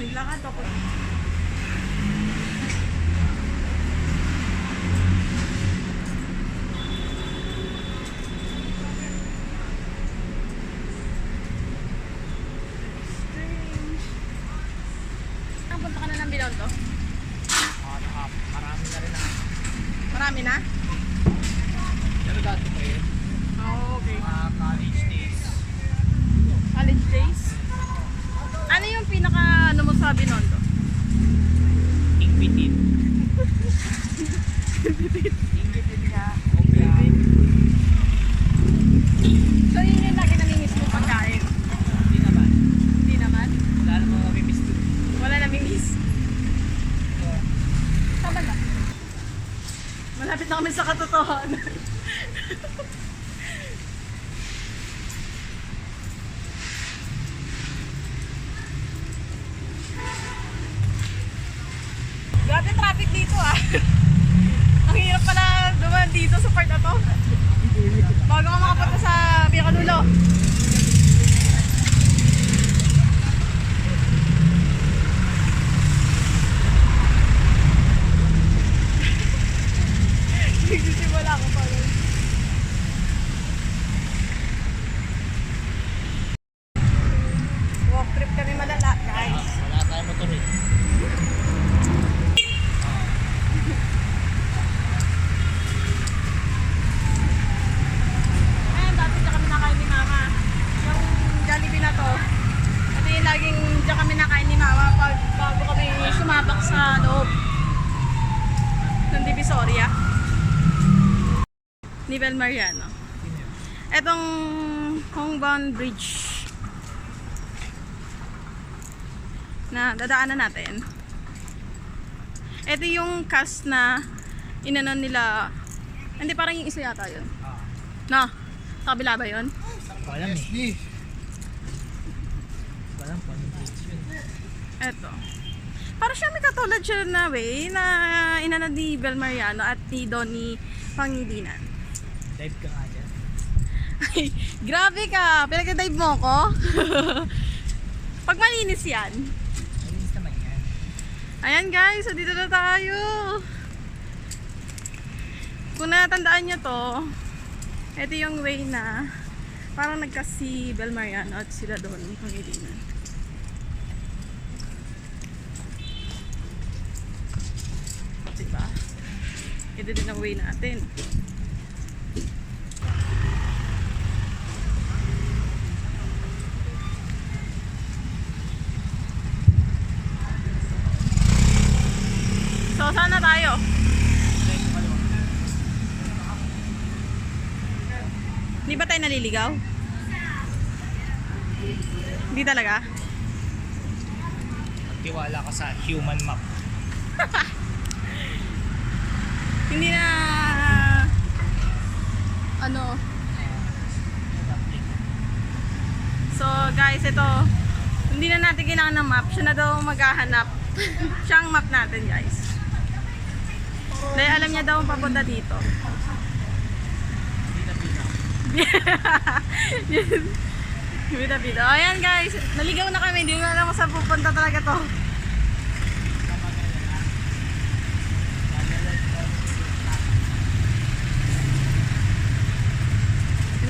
Naglakad ako. Strange. Punta ka na ng Binondo? Marami na rin na. Marami na? Pero dati pa yun. Oh, okay. Mga college days. College days? Ano yung pinaka ano mo sa Binondo? Ingbitin. Ingbitin nga. Okay. So yun yung lagi namimiss mo pagkain? Hindi naman. Hindi naman? Wala namang mamimiss doon. Wala namimiss? Tama ba? Malapit na kami sa katotohanan. Grabe traffic dito ah. Ang hirap pala dumaan dito sa part na to. Bago ka makapunta sa Pinacadulo. Nagsisimula ako pa rin. Walk trip kami malala, guys. Wala tayong motor eh. Ayan, dati dyan kami nakain ni Mama. Yung Jollibee na to. Ito yung laging dyan kami nakain ni Mama bago kami sumabak sa loob ng Divisoria. Nivel Mariano. Etong Hongban Bridge na dadaanan natin. Ito yung cast na inanon nila. Hindi, parang yung isa yata yun. No? Sa kabila ba yun? Walang eh. Walang po yung bridge yun. Eto. Para siya may katulad siya na way na inanon ni Bel Mariano at ni Donnie Pangilinan. Dive ka nga dyan. Ay, grabe ka! Pinag-dive mo ko? Pag malinis yan. Malinis naman yan. Ayan guys, so dito na tayo. Kung natandaan nyo to, ito yung way na parang nagkasi Bel Mariano at sila doon Pangilinan. Diba? Ito din ang way natin. So, saan na tayo? Hindi ba tayo naliligaw? Hindi talaga? Magtiwala ka sa human map. Hindi na ano. So guys, ito hindi na natin kailangan ng map. Siya na daw maghahanap. Siya ang map natin guys. Dahil alam niya daw ang papunta dito. Bida-bida. Ayan guys, naligaw na kami. Hindi na alam kung saan pupunta talaga to.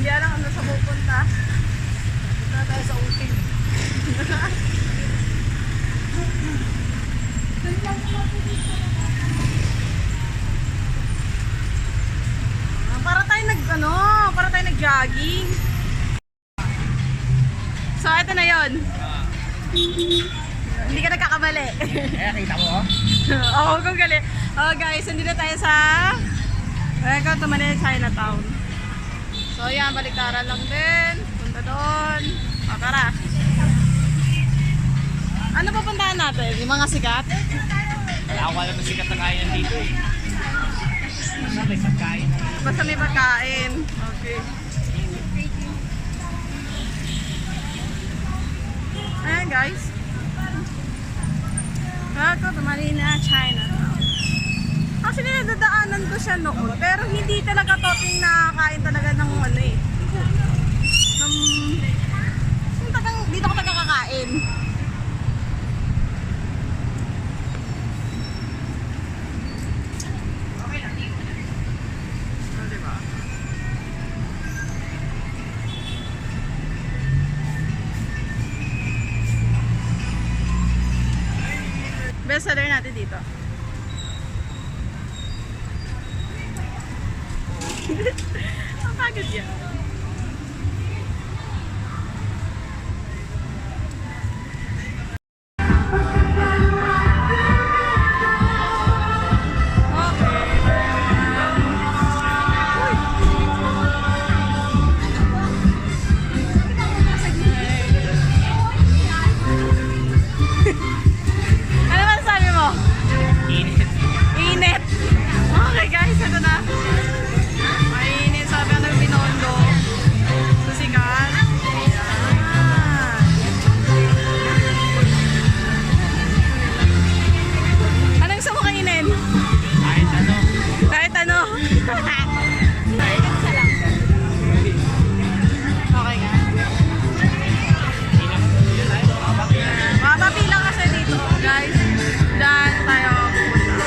Hindi alam kung saan pupunta. Punta na tayo sa ultim. Para tayo nag-jogging. So, ito na yon. Hindi ka nagkakamali. Kita mo oh. Oo, kung gali. Oh, guys, hindi na tayo sa Welcome to Manila, Chinatown. So, yan, baliktaran lang din. Punta doon. O, tara. Ano pupuntahan natin? Yung mga sikat? Wala ako alam na sikat na kaya dito eh. Basta may pagkain. Basta may pagkain. Okay. Ayan guys. Welcome to Manila, Chinatown. Actually, nadadaanan ko siya noon. Pero hindi talaga topping nakakain talaga ng ano eh. best seller natin dito. Ang pagod yan. Ano man sabi mo? Init. Init. Okay guys, ito na. Mainit sabi ang Binondo. Susikat. Ayan. Anong gusto mo kainin? Kahit ano. Kahit ano. Isa lang. Okay nga. Mapapi lang kasi dito, guys. Diyan tayo pupunta.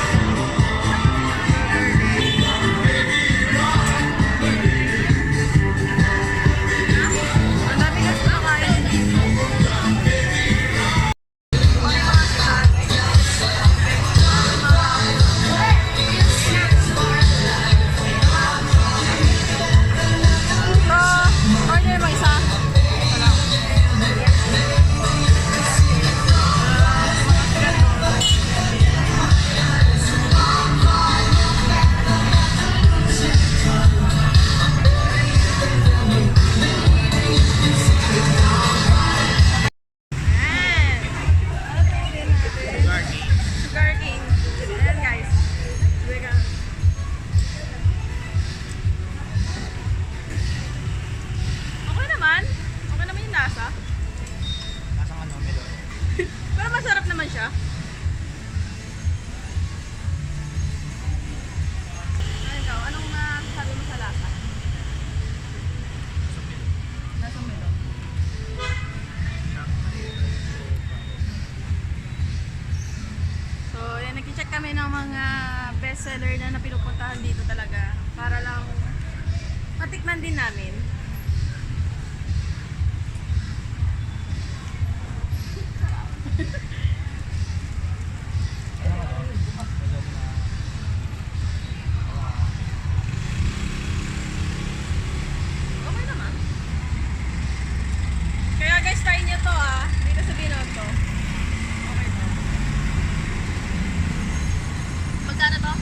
Ang dami kasi nakain. So, order mo isa. Ito lang. Ayan. Ano po yun natin? Sugar cane. Ayan guys. Teka. Okay naman. Okay naman yung lasa. Nasa ano, melon. Pero masarap naman siya. Ano ikaw? Anong sabi mo sa lasa? Lasang melon. So, yan, nag-check kami ng mga bestseller na pinupuntahan dito talaga para lang matikman din namin. Okay naman. Kaya guys, try nyo to dito sa Binondo. Okay to. Magkano to?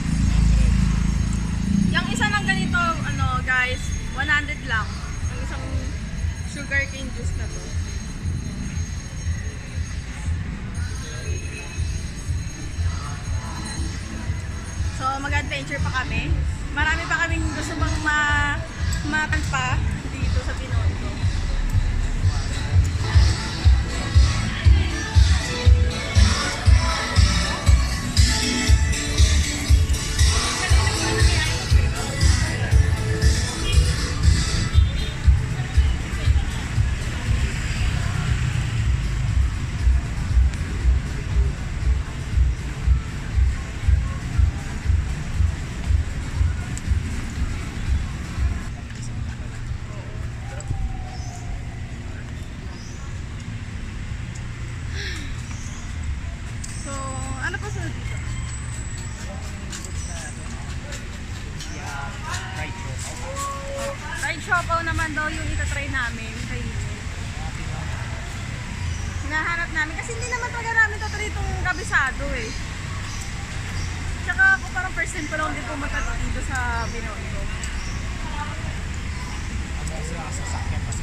Yung isa ng ganito, ano guys, 100 lang. Yung isang sugarcane juice na to. So, mag-adventure pa kami. Marami pa kaming gusto bang makan pa dito sa Binondo. So, ano pa sa dito? Fried chocolate. Fried siopaw naman daw yung itatry namin. Hinahanap namin kasi hindi naman talaga namin tatry itong kabisado eh. Tsaka ako parang first time ko lang din pumunta dito sa Binondo. Ano sila sasakyan kasi.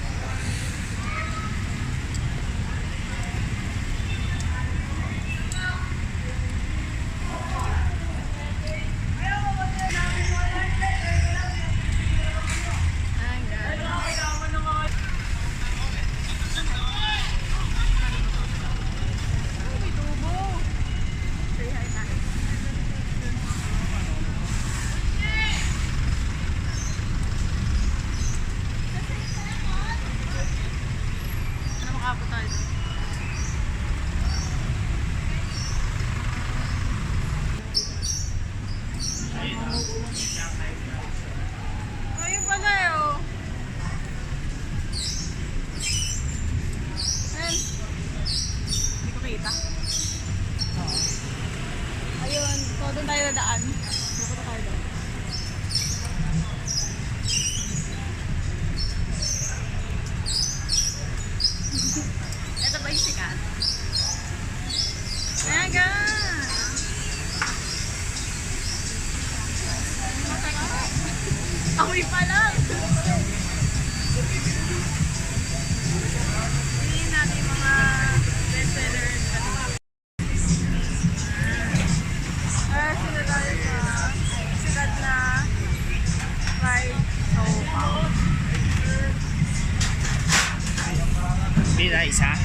Bila, isa.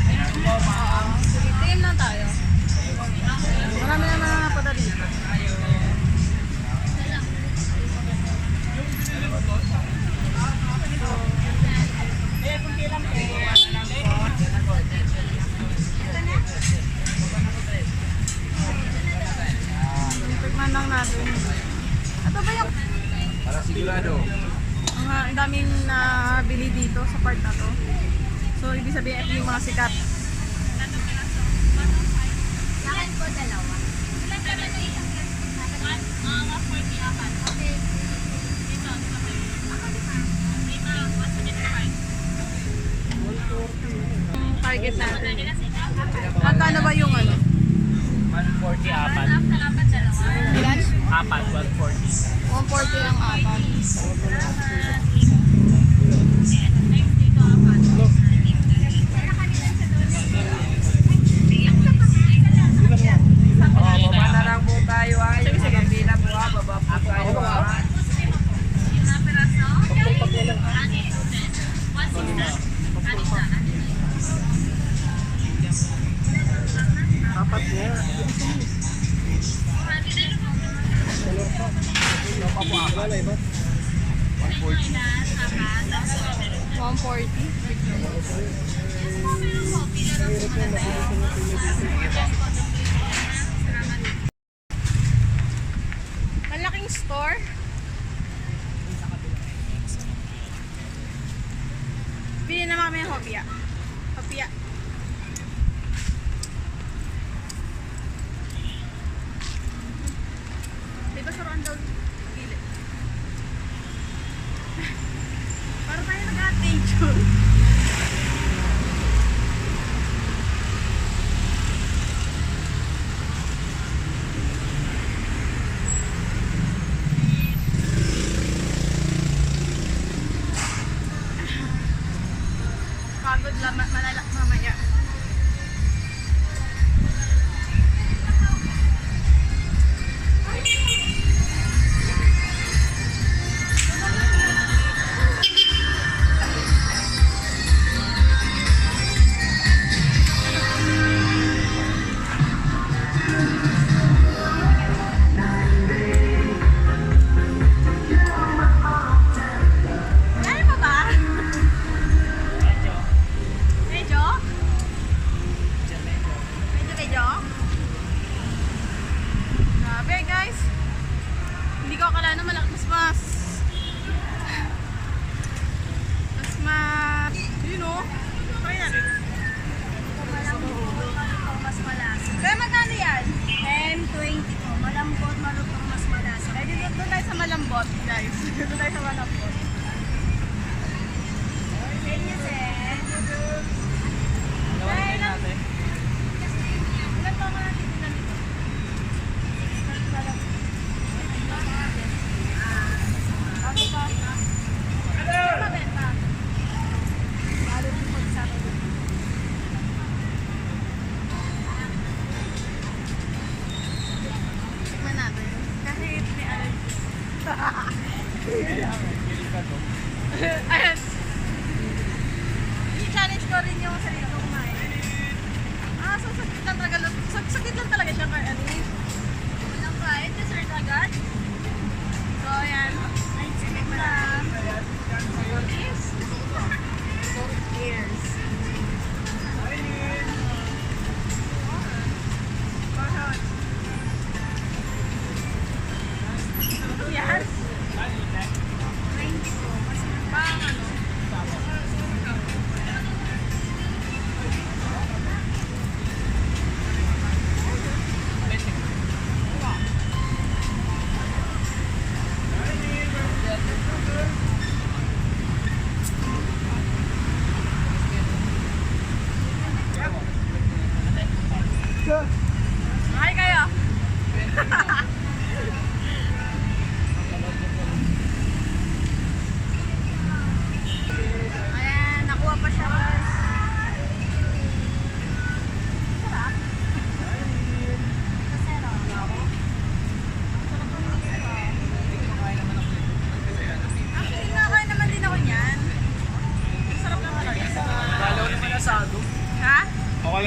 Oo. Sige, tingin lang tayo. Marami naman na napadali. Tignan lang natin. Ito ba yung... Para sigurado. Ang daming nabili dito sa part na to. So, ibig sabihin, ito yung mga sikat. Akin po dalawa. Yung target natin. Magkano ba yung ano? 140 apat. Ilan? Apat, 140. 140 ang apat. Baba na lang po tayo ay. Pila po ha. Baba po tayo ha. Apat niya. Wala iba. 140. Malaking store. Bili naman kami ng hopya. Hopya. Diba saruan daw gilid? Para tayo nag-attention. Pagod lang, malalak mamaya. Kaya pa ba? Medyo?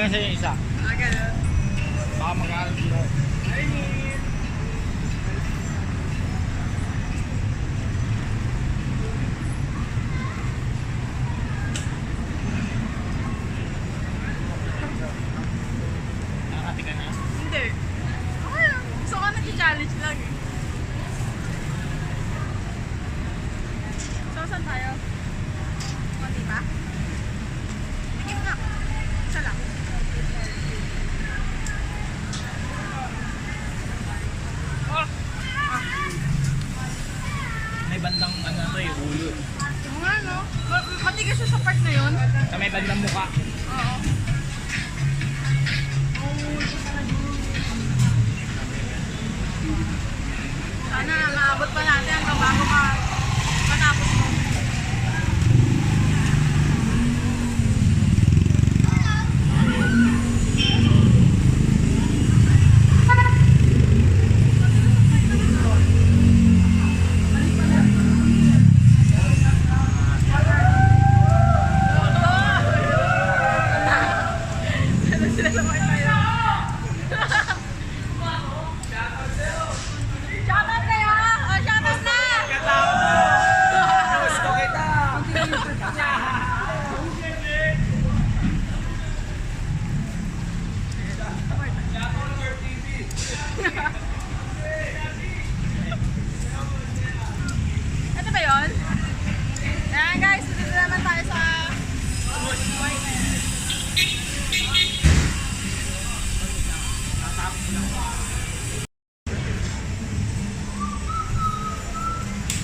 lang sa'yo yung isa. Ganun. Baka mag-aaral sila. Nakakati ka na? Hindi. Okay lang. Gusto ko nag-challenge lang eh. So, saan tayo? Konti pa? Sige nga. Isa lang. May bandang ano to yung ulo. Oo nga, no? Matigas siya sa part na yun. Sa may bandang mukha. Oo. Sana maabot pa natin hanggang bago matapos mo. Sila sabay tayo. Shoutout kayo! O, shoutout na! Gusto kita! Ito ba yun? Ayan guys, dito naman tayo sa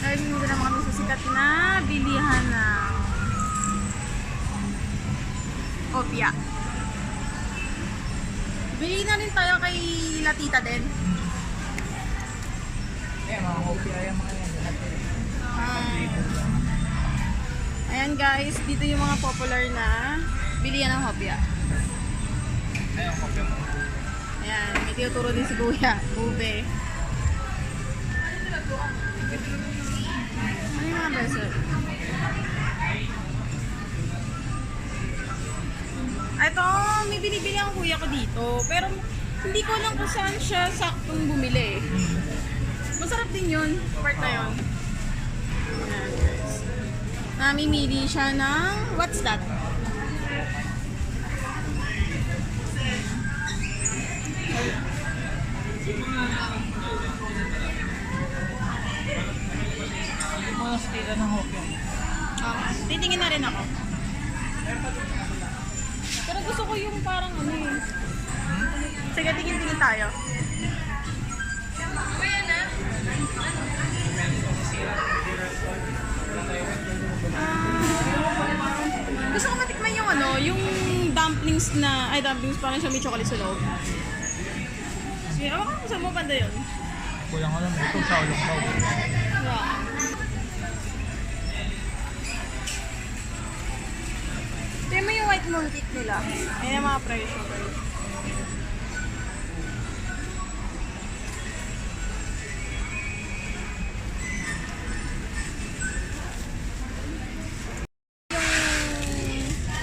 ay, dito naman kami sa sikat na bilihan ng opia. Bili na rin tayo kay Latita din. Eh, mga hopya yung mga yan. Ayan guys, dito yung mga popular na bilihan ng hopia. Ayun, kopya mo. Ayan, may tinuturo din si Kuya, Ube. Ano yung mga beso? Ito, may binibili ang kuya ko dito. Pero hindi ko alam kung saan siya saktong bumili. Masarap din yun, part na yun. Ayan guys. Namimili siya ng, what's that? Yung mga stila ng kopya. Titingin na rin ako. Pero gusto ko yung parang ano eh. Sige, tingin-tingin tayo. Gusto ko matikman yung ano, yung dumplings na, ay dumplings parang siya may chocolate sa loob. Sige, awa ka saan mo banda yun? Kulang ko lang. Ito sa ulong daw. Yeah. Tingnan mo yung white mooncake nila. Ayan yung mga presyo guys.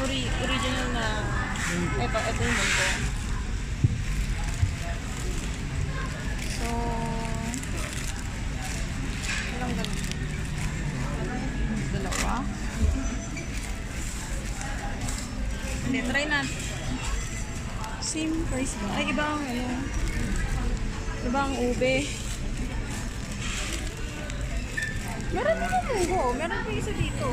Yung original na ito yung mundo. So ilang ganun? Dalawa. Hindi, try natin. Same price ba? Ay, iba ang ano. Iba ang ube. Meron din ang munggo. Meron pa isa dito.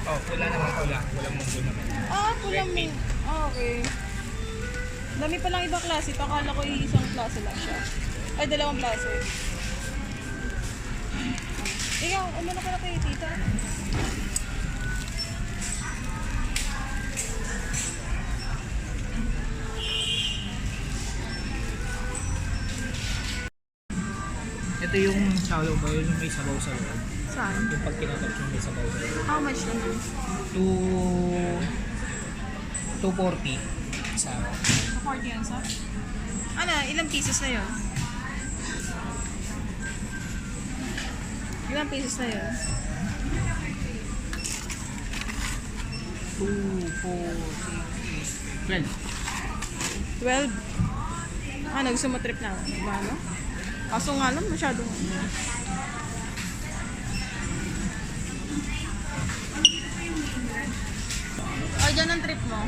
Oh, pula naman pula. Walang munggo naman. Ah, pulang mo. Ah, okay. Dami palang ibang klase. Akala ko isang klase lang siya. Ay, dalawang klase. Ikaw, ano na pala kayo, tita? Ito yung shallow ba? Yung may sabaw sa loob. Saan? Yung pag kinatap yung may sabaw sa loob. How much naman? 240. Isa. 40 yan sa? Ano, ilang pieces na yun? Ilang pieces na yun? 2, 4, 6, 8, 12. 12. Ah, nagsumatrip na. Ano? Kaso nga lang, masyadong... O, dyan ang trip mo.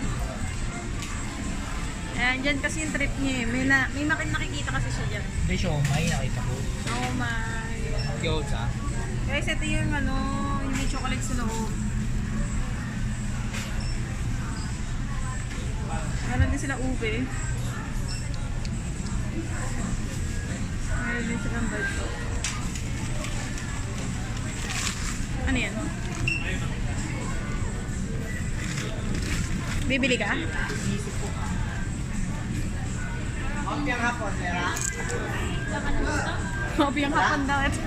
Ayan, dyan kasi yung trip niya eh. May nakikita kasi siya dyan. Hindi, siomay, nakita ko. Oh my. Gyoza. Guys, ito yung ano, yung may chocolate sa loob. Meron din sila ube. Meron din silang balto. Ano yan? Bibili ka? Opyang hapon, Lera. Hopyang hapon daw ito.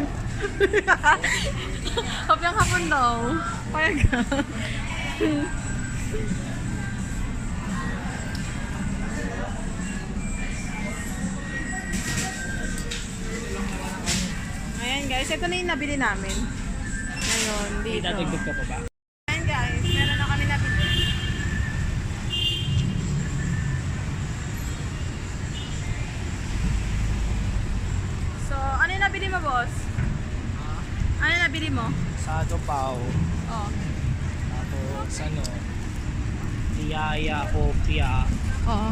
Hopyang hapon daw. Payag ka. Ayan guys, ito na yung nabili namin. Ngayon, May dito. dadagdag ka pa ba? Ayan guys, meron na kami nabili. So, ano yung nabili mo, boss? Ano yung nabili mo? Sado pao. Oh. Tapos ano, tiyaya, kopya. Oo.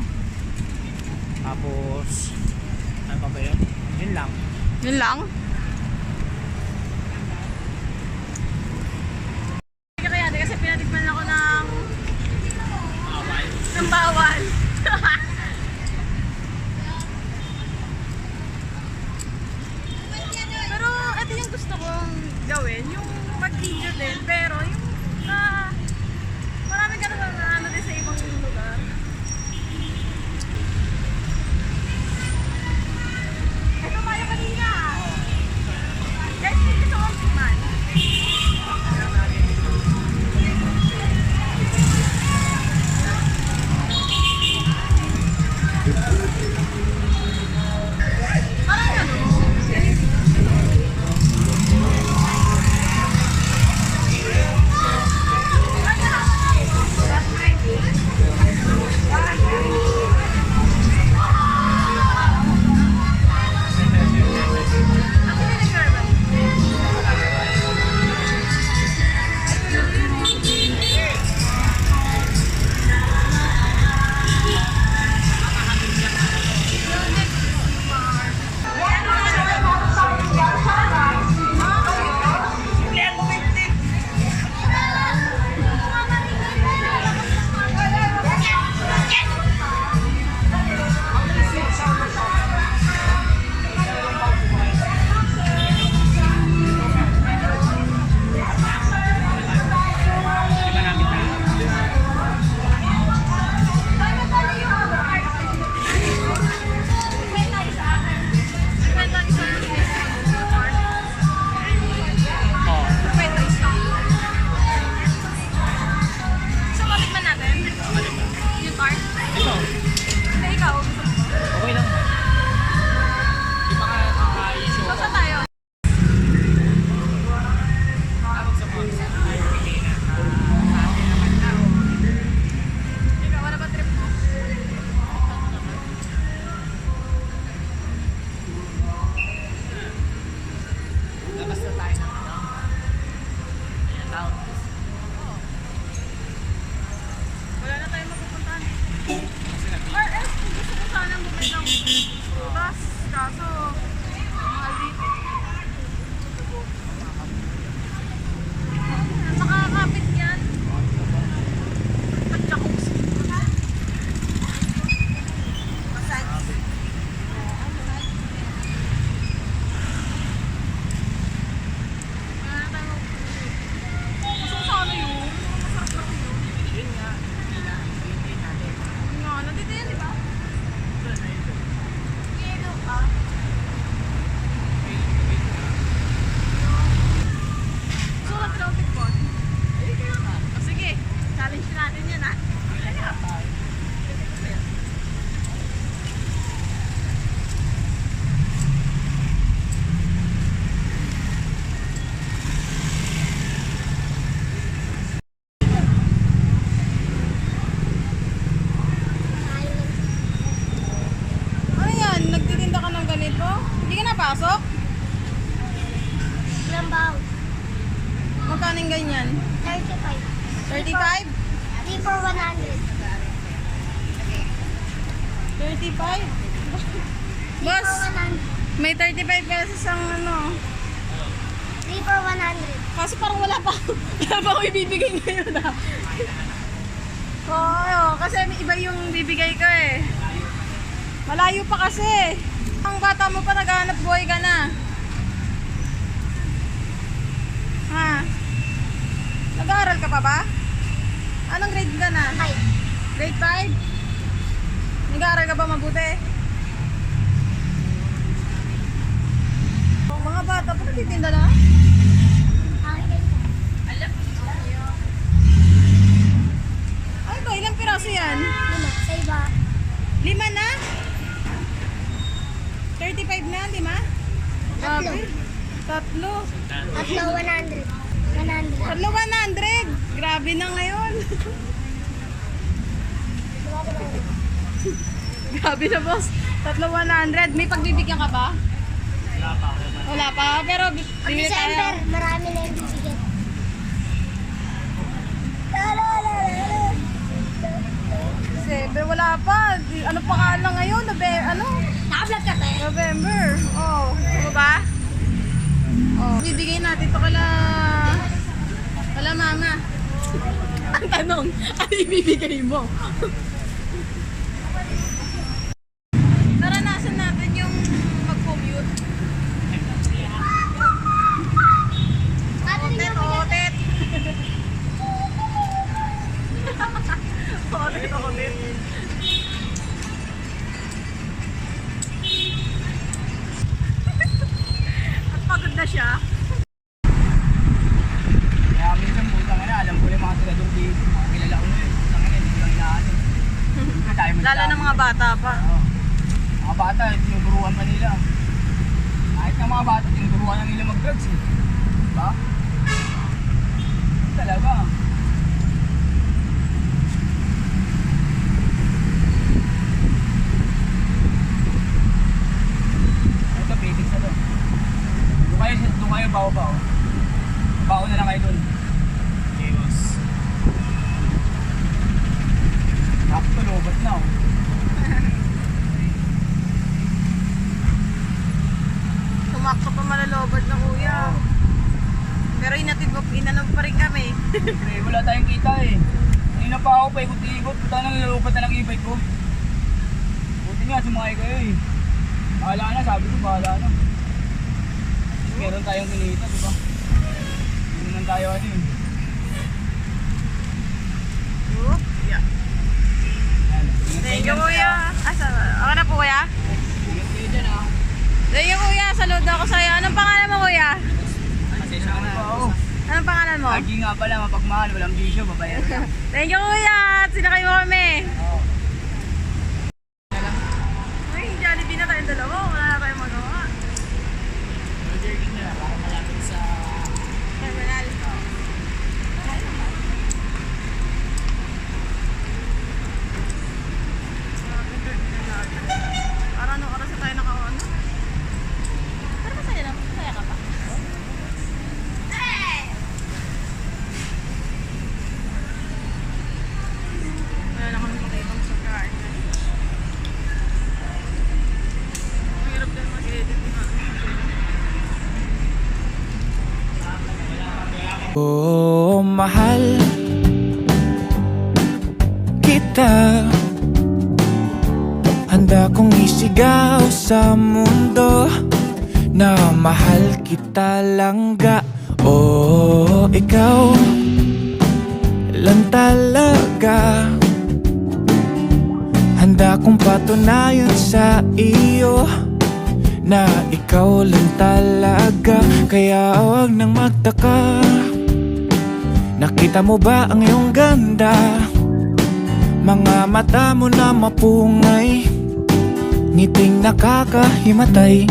Tapos, ano pa ba yun? Yun lang. Yun lang? Hindi kaya, kasi pinatikman ako ng bawal. Pero ito yung gusto kong gawin, yung mag-video din, pero yung marami ka naman na ano din sa ibang lugar. Ito tayo kanina. Guys, dito sa Omniman. Parang ano? 35? 3 for 100. 35? 3 Boss, for 100. may 35 pesos ang ano. 3 for 100. Kaso parang wala pa. Wala pa akong ibibigay ngayon ah. Oo, kasi may iba yung bibigay ko eh. Malayo pa kasi. Ang bata mo pa naghahanap buhay ka na. Ha? Nag-aaral ka pa ba? Anong grade ka na? 5. Grade 5? Nag-aaral ka ba mabuti? Ang mga bata pa nagtitinda na? Ay ba, ilang piraso yan? 5. Sa iba. 5 na? 35 na, 5? Tatlo. Tatlo. Tatlo 100. 100. Tatlo 100. Grabe na ngayon. Grabe na boss. Tatlo 100. May pagbibigyan ka ba? Wala pa. Pero Pag bibili December, tayo. marami na yung bibigyan. December, wala pa. Ano pa nga lang ngayon? Naka-vlog ka ba? November. Oh, ano ba? Oh, bibigay natin to kala mama. Ang tanong, ano ibibigay mo? Naranasan natin yung mag-commute. Ano din yung Otet. Otet. At pagod na siya. Kaya minsan putang ina, alam ko yung mga tirador dito. Mga kilala ko na yun. Putang ina, hindi ko lang inaano. Hindi tayo Lalo ng mga bata pa. Oo. Mga bata, tinuturuan pa nila. Kahit ng mga bata, tinuturuan na nila mag-drugs eh. Diba? Talaga. Ito, pitik sa to. Doon kayo bawa-bawa. Bawa na lang kayo doon. Yes. Sakto, lobat na oh. Tumakto pa malalobad na kuya. Pero inanong pa rin kami. Siyempre, wala tayong kita eh. Kanina pa ako paikot-ikot. Puta nang nilalupat na ng e-bike ko. Buti nga, sumakay kayo eh. Bahala na, sabi ko, bahala na. Meron tayong kinita, di ba? Hindi naman tayo ano eh. Oop, yeah. Yan. Thank you kuya. Ako na po kuya? Ingat kayo dyan ah. Thank you kuya. Saludo ako sa'yo. Anong pangalan mo kuya? Kasi sa ano pa ako. Anong pangalan mo? Lagi nga pala, mapagmahal, walang bisyo, babayaran lang. Thank you kuya. Sinakay mo kami. Oo. Uy, Jollibee na tayong dalawa. Wala na tayong magawa. Jerking na, para malapit sa... Terminal. Para anong oras na tayo nakaon? Pero masaya na. Masaya ka pa. Wala na kami makitang sa kain. Ang hirap din mag-edit na. Oh, mahal kita. Handa kong isigaw sa mundo na mahal kita langga. Oh, ikaw lang talaga. Handa kong patunayan sa iyo na ikaw lang talaga. Kaya huwag nang magtaka. Nakita mo ba ang iyong ganda? Mga mata mo na mapungay, ngiting nakakahimatay.